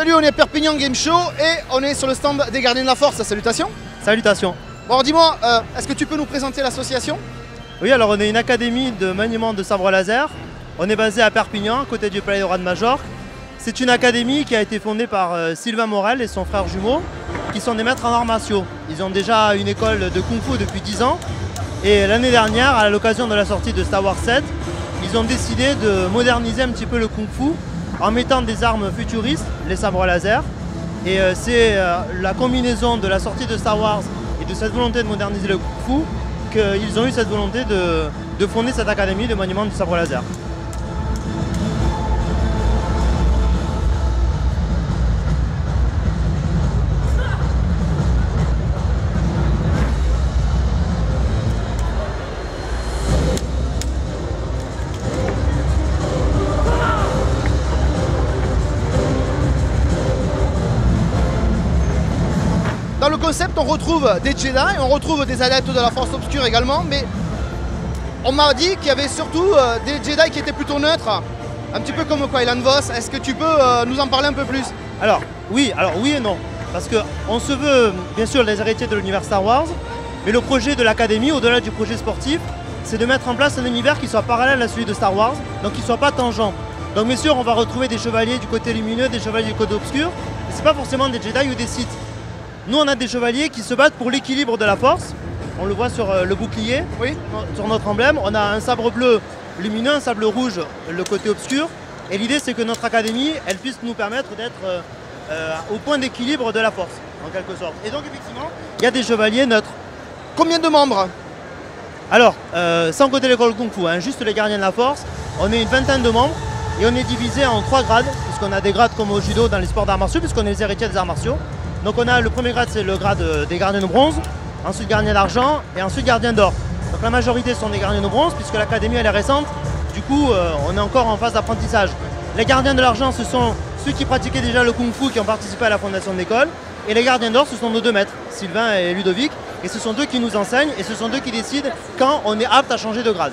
Salut, on est à Perpignan Game Show et on est sur le stand des Gardiens de la Force. Salutations. Salutations. Bon, alors dis-moi, est-ce que tu peux nous présenter l'association? Oui, alors on est une académie de maniement de sabre laser. On est basé à Perpignan, à côté du Palais Roi de Majorque. C'est une académie qui a été fondée par Sylvain Morel et son frère jumeau, qui sont des maîtres en arts martiaux. Ils ont déjà une école de Kung Fu depuis 10 ans. Et l'année dernière, à l'occasion de la sortie de Star Wars 7, ils ont décidé de moderniser un petit peu le Kung Fu en mettant des armes futuristes, les sabres laser. Et c'est la combinaison de la sortie de Star Wars et de cette volonté de moderniser le Kung Fu qu'ils ont eu cette volonté de fonder cette académie de maniement du sabre laser. Dans le concept, on retrouve des Jedi, on retrouve des adeptes de la Force Obscure également, mais on m'a dit qu'il y avait surtout des Jedi qui étaient plutôt neutres, un petit peu comme Qui-Gon Voss. Est-ce que tu peux nous en parler un peu plus? Alors oui et non, parce qu'on se veut bien sûr les héritiers de l'univers Star Wars, mais le projet de l'académie, au-delà du projet sportif, c'est de mettre en place un univers qui soit parallèle à celui de Star Wars, donc qui ne soit pas tangent. Donc bien sûr, on va retrouver des chevaliers du côté lumineux, des chevaliers du côté obscur, mais ce n'est pas forcément des Jedi ou des Sith. Nous, on a des chevaliers qui se battent pour l'équilibre de la force. On le voit sur le bouclier, oui, sur notre emblème. On a un sabre bleu lumineux, un sabre rouge, le côté obscur. Et l'idée, c'est que notre académie, elle puisse nous permettre d'être au point d'équilibre de la force, en quelque sorte. Et donc, effectivement, il y a des chevaliers neutres. Combien de membres? Alors, sans compter l'école Kung Fu, juste les gardiens de la force, on est une vingtaine de membres. Et on est divisé en 3 grades, puisqu'on a des grades comme au judo dans les sports d'arts martiaux, puisqu'on est les héritiers des arts martiaux. Donc on a le premier grade, c'est le grade des gardiens de bronze, ensuite gardien d'argent et ensuite gardien d'or. Donc la majorité sont des gardiens de bronze puisque l'académie elle est récente, du coup on est encore en phase d'apprentissage. Les gardiens de l'argent, ce sont ceux qui pratiquaient déjà le Kung Fu qui ont participé à la fondation de l'école. Et les gardiens d'or, ce sont nos 2 maîtres, Sylvain et Ludovic. Et ce sont eux qui nous enseignent et ce sont eux qui décident quand on est apte à changer de grade.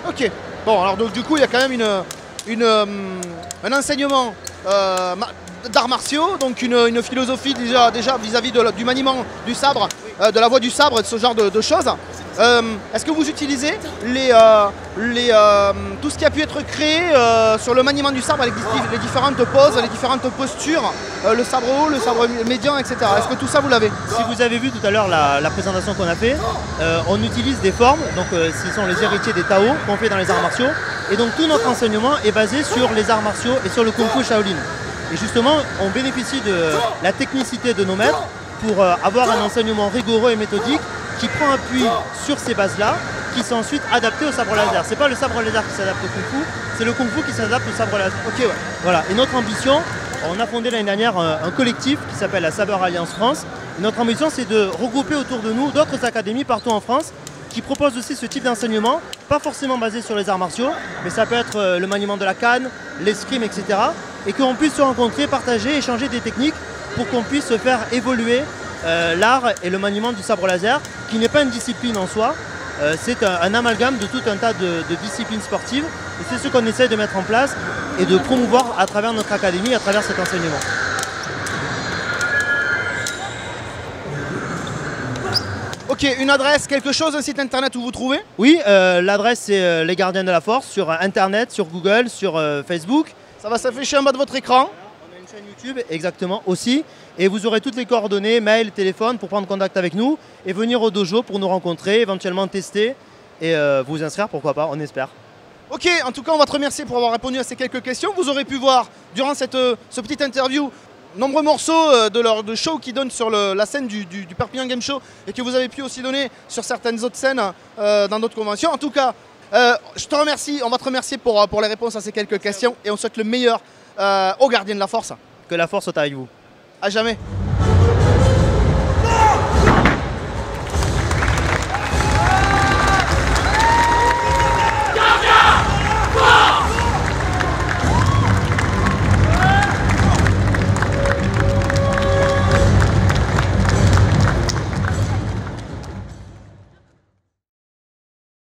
Ok, bon alors donc du coup il y a quand même un enseignement d'arts martiaux, donc une philosophie déjà vis-à-vis du maniement du sabre, de la voie du sabre et de ce genre de choses. Est-ce que vous utilisez tout ce qui a pu être créé sur le maniement du sabre, les différentes poses, les différentes postures, le sabre haut, le sabre médian, etc. Est-ce que tout ça vous l'avez? Si vous avez vu tout à l'heure la présentation qu'on a fait, on utilise des formes, donc ce sont les héritiers des Tao qu'on fait dans les arts martiaux. Et donc tout notre enseignement est basé sur les arts martiaux et sur le Kung Fu Shaolin. Et justement, on bénéficie de la technicité de nos maîtres pour avoir un enseignement rigoureux et méthodique qui prend appui sur ces bases-là, qui sont ensuite adaptées au sabre laser. C'est pas le sabre laser qui s'adapte au Kung Fu, c'est le Kung Fu qui s'adapte au sabre laser. Ok, ouais. Voilà. Et notre ambition, on a fondé l'année dernière un collectif qui s'appelle la Saber Alliance France. Et notre ambition, c'est de regrouper autour de nous d'autres académies partout en France qui proposent aussi ce type d'enseignement, pas forcément basé sur les arts martiaux, mais ça peut être le maniement de la canne, l'escrime, etc. Et qu'on puisse se rencontrer, partager, échanger des techniques pour qu'on puisse faire évoluer l'art et le maniement du sabre laser, qui n'est pas une discipline en soi, c'est un amalgame de tout un tas de disciplines sportives. Et c'est ce qu'on essaie de mettre en place et de promouvoir à travers notre académie, à travers cet enseignement. Ok, une adresse, quelque chose, un site internet où vous trouvez? Oui, l'adresse c'est Les Gardiens de la Force sur internet, sur Google, sur Facebook. Ça va s'afficher en bas de votre écran. On a une chaîne YouTube, exactement, aussi. Et vous aurez toutes les coordonnées, mail, téléphone pour prendre contact avec nous et venir au dojo pour nous rencontrer, éventuellement tester et vous inscrire, pourquoi pas, on espère. Ok, en tout cas on va te remercier pour avoir répondu à ces quelques questions. Vous aurez pu voir durant ce petit interview nombreux morceaux de show qui donnent sur la scène du Perpignan Game Show et que vous avez pu aussi donner sur certaines autres scènes dans d'autres conventions. En tout cas, je te remercie, on va te remercier pour les réponses à ces quelques questions et on souhaite le meilleur aux gardiens de la force. Que la force soit avec vous. À jamais.